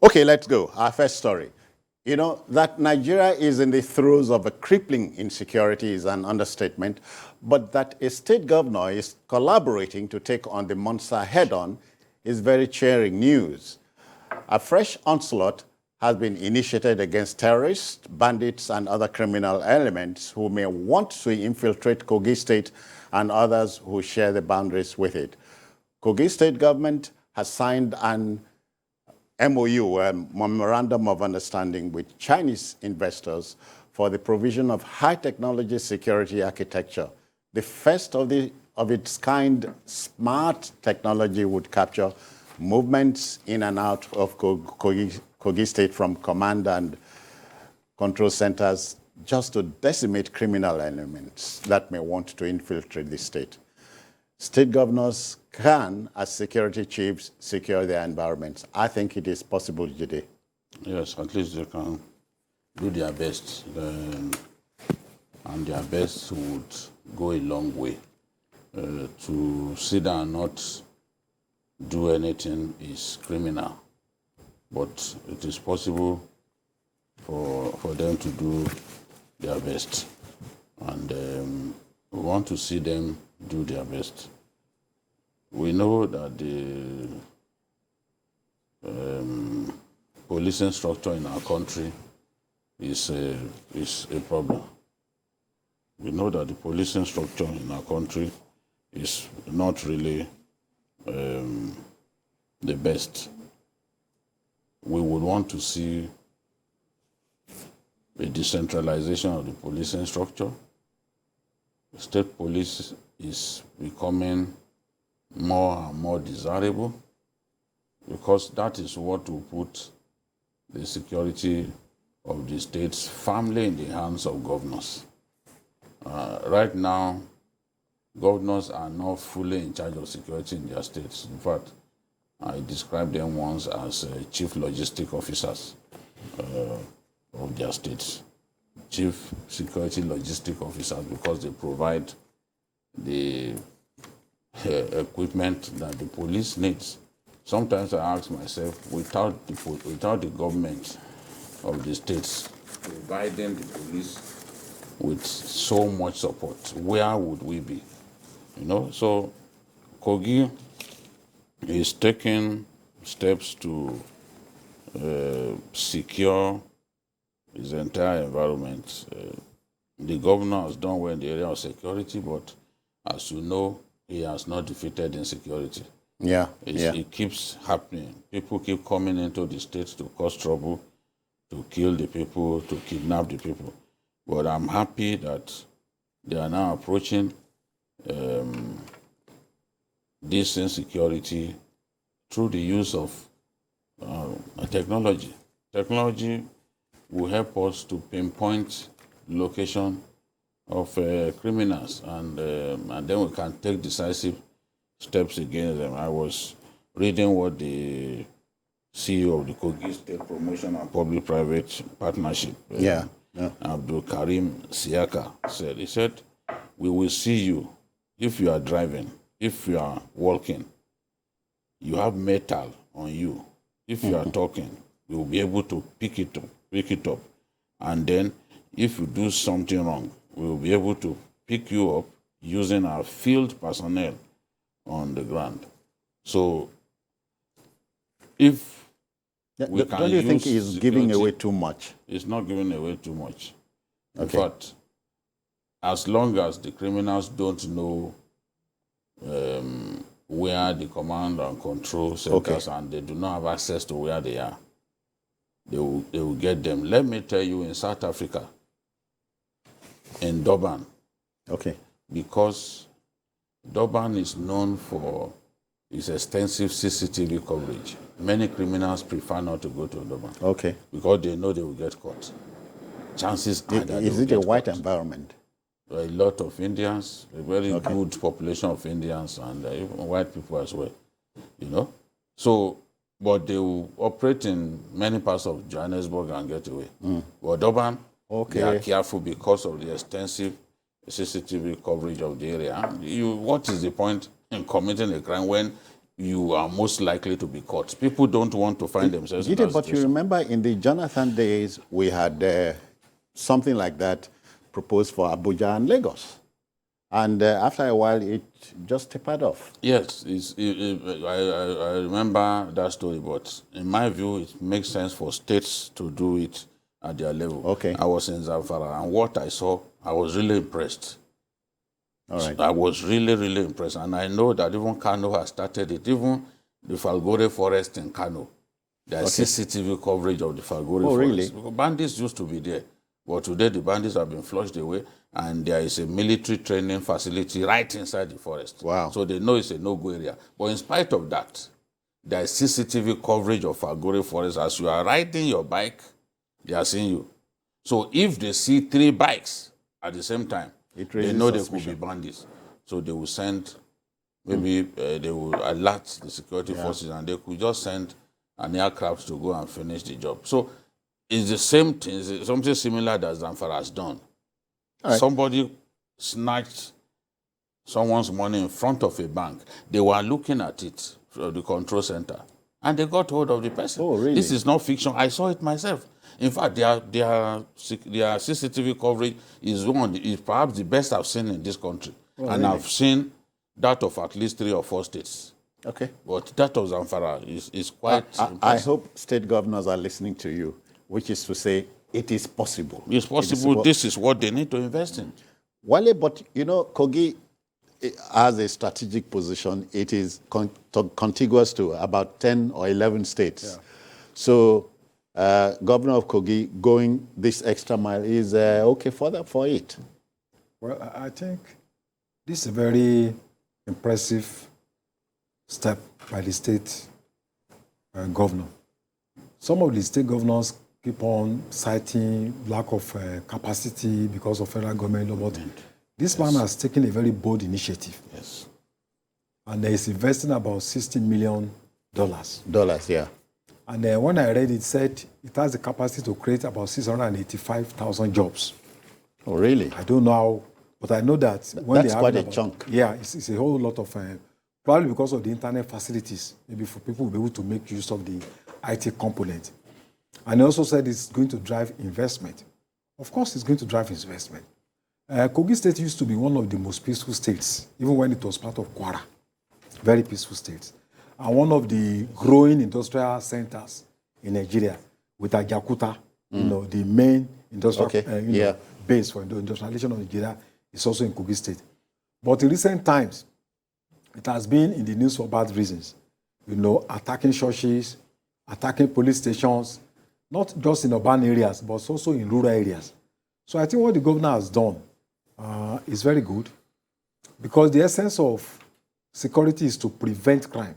Okay, let's go. Our first story. You know, that Nigeria is in the throes of a crippling insecurity is an understatement, but that a state governor is collaborating to take on the monster head-on is very cheering news. A fresh onslaught has been initiated against terrorists, bandits, and other criminal elements who may want to infiltrate Kogi State and others who share the boundaries with it. Kogi State Government has signed an MOU, a Memorandum of Understanding with Chinese investors for the provision of high-technology security architecture. The first of its kind smart technology would capture movements in and out of Kogi State from command and control centers just to decimate criminal elements that may want to infiltrate the state. State governors can, as security chiefs, secure their environments. I think it is possible, Jide. Yes, at least they can do their best. And their best would go a long way. To sit down and not do anything is criminal. But it is possible for them to do their best. And we want to see them do their best. We know that the policing structure in our country is a problem. We know that the policing structure in our country is not really the best. We would want to see a decentralization of the policing structure. The state police is becoming more and more desirable because that is what will put the security of the states firmly in the hands of governors. Right now, governors are not fully in charge of security in their states. In fact, I described them once as chief logistic officers of their states. Chief security logistic officers because they provide the equipment that the police needs. Sometimes I ask myself, without the government of the states providing the police with so much support, where would we be? You know, so Kogi is taking steps to secure his entire environment. The governor has done well in the area of security, but as you know, he has not defeated insecurity. It keeps happening. People keep coming into the state to cause trouble, to kill the people, to kidnap the people. But I'm happy that they are now approaching this insecurity through the use of technology. Technology will help us to pinpoint location of criminals, and then we can take decisive steps against them. I was reading what the CEO of the Kogi State Promotion and Public-Private Partnership, Abdul Karim Siaka, said. He said, "We will see you if you are driving, if you are walking, you have metal on you. If you are talking, we will be able to pick it up, and then if you do something wrong, we will be able to pick you up using our field personnel on the ground." So, if we can don't you think he's giving away too much? It's not giving away too much. In fact, as long as the criminals don't know where the command and control centers and they do not have access to where they are, they will get them. Let me tell you, in South Africa, in Durban, because Durban is known for its extensive CCTV coverage, many criminals prefer not to go to Durban because they know they will get caught. Chances are that is it a white environment? A lot of Indians, a very good population of Indians, and even white people as well. You know, so but they will operate in many parts of Johannesburg and get away. But Durban, they are careful because of the extensive CCTV coverage of the area. What is the point in committing a crime when you are most likely to be caught. People don't want to find themselves in that But you remember in the Jonathan days, we had something like that proposed for Abuja and Lagos. And after a while, it just tapered off. Yes, I remember that story, but in my view, it makes sense for states to do it at their level. Okay. I was in Zamfara, and what I saw, I was really impressed. All right. I was really, really impressed. And I know that even Kano has started it. Even the Falgore forest in Kano, there's CCTV coverage of the Falgore forest. Really? Because bandits used to be there. But today, the bandits have been flushed away, and there is a military training facility right inside the forest. Wow. So they know it's a no-go area. But in spite of that, there is CCTV coverage of Falgore forest. As you are riding your bike, they are seeing you. So if they see 3 bikes at the same time, they know they could be bandits. So they will send, maybe they will alert the security forces, and they could just send an aircraft to go and finish the job. So it's the same thing, it's something similar that Zamfara has done. Right. Somebody snatched someone's money in front of a bank. They were looking at it from the control center, and they got hold of the person. Oh, really? This is not fiction. I saw it myself. In fact, their CCTV coverage is perhaps the best I've seen in this country. Oh, and really? I've seen that of at least 3 or 4 states. Okay. But that of Zamfara is quite impressive. I hope state governors are listening to you, which is to say, it is possible. It's possible. This is what they need to invest in. Wale, but you know, Kogi has a strategic position. It is contiguous to about 10 or 11 states. Yeah. So, Governor of Kogi going this extra mile is okay for it. Well, I think this is a very impressive step by the state governor. Some of the state governors keep on citing lack of capacity because of federal government, but this man has taken a very bold initiative. Yes. And is investing about $60 million. Yeah. And when I read it, said it has the capacity to create about 685,000 jobs. Oh, really? I don't know how, but I know that when that's quite a chunk. Yeah, it's a whole lot of, probably because of the internet facilities, maybe for people to be able to make use of the IT component. And he also said it's going to drive investment. Of course, it's going to drive investment. Kogi State used to be one of the most peaceful states, even when it was part of Kwara. Very peaceful states. And one of the growing industrial centers in Nigeria, with Ajakuta, you know, the main industrial base for the industrialization of Nigeria is also in Kogi State. But in recent times, it has been in the news for bad reasons. You know, attacking churches, attacking police stations, not just in urban areas, but also in rural areas. So I think what the governor has done is very good, because the essence of security is to prevent crime.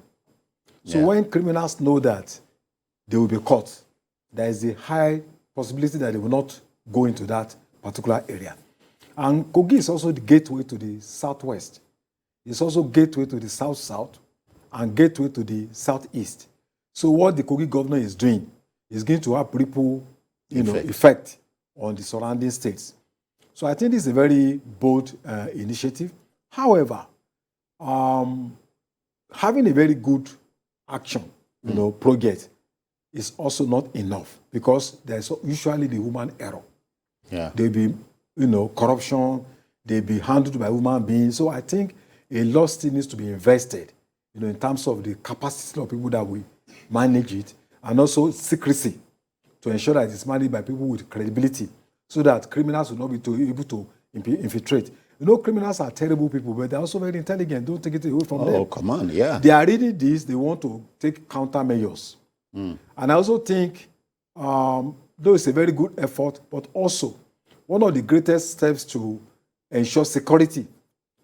So when criminals know that they will be caught, there is a high possibility that they will not go into that particular area. And Kogi is also the gateway to the southwest. It's also gateway to the south-south and gateway to the southeast. So what the Kogi governor is doing is going to have ripple effect on the surrounding states. So I think this is a very bold initiative. However, having a very good action, project is also not enough, because there's usually the human error. Yeah. There'll be, corruption, they'll be handled by human beings. So I think a lot still needs to be invested, in terms of the capacity of people that will manage it, and also secrecy to ensure that it's managed by people with credibility, so that criminals will not be able to infiltrate. Criminals are terrible people, but they're also very intelligent. Don't take it away from them. Oh, come on, yeah. They are reading this. They want to take countermeasures. And I also think, though it's a very good effort, but also one of the greatest steps to ensure security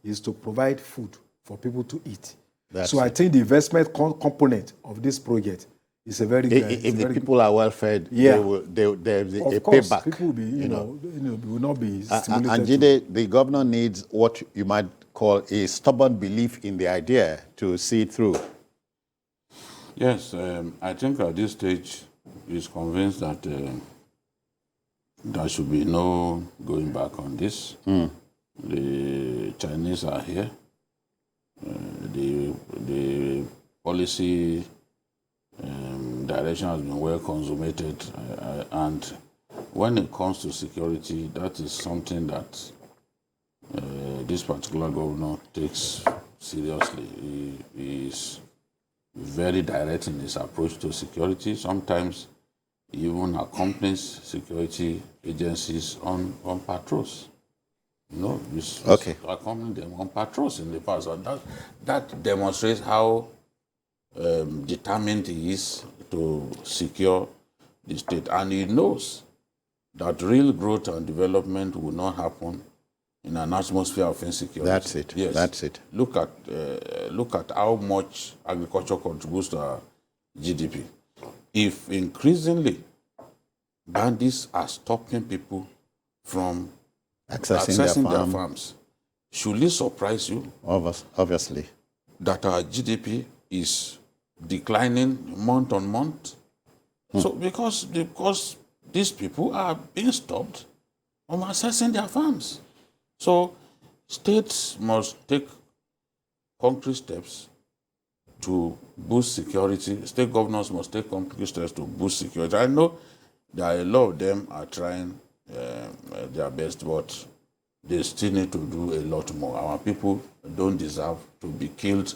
is to provide food for people to eat. I think the investment component of this project is a very good. If the people are well fed, there's a payback. People will be, will not be stimulated. And Jide, the governor needs what you might call a stubborn belief in the idea to see it through. Yes, I think at this stage he's convinced that there should be no going back on this. The Chinese are here. The policy direction has been well consummated, and when it comes to security, that is something that this particular governor takes seriously. He is very direct in his approach to security. Sometimes he even accompanies security agencies on patrols. You know, he's accompanying them on patrols in the past. And that demonstrates how determined he is to secure the state. And he knows that real growth and development will not happen in an atmosphere of insecurity. That's it. Yes. That's it. Look at how much agriculture contributes to our GDP. If increasingly bandits are stopping people from accessing their farms, should it surprise you? Obviously. That our GDP is declining month on month? So because these people are being stopped from accessing their farms. So states must take concrete steps to boost security. State governors must take concrete steps to boost security. I know that a lot of them are trying their best, but they still need to do a lot more. Our people don't deserve to be killed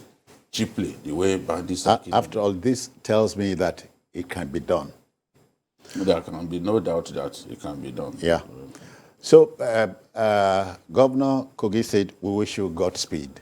cheaply the way bandits are killed. After all, this tells me that it can be done. There can be no doubt that it can be done. Yeah. So, Governor Kogi said, we wish you Godspeed.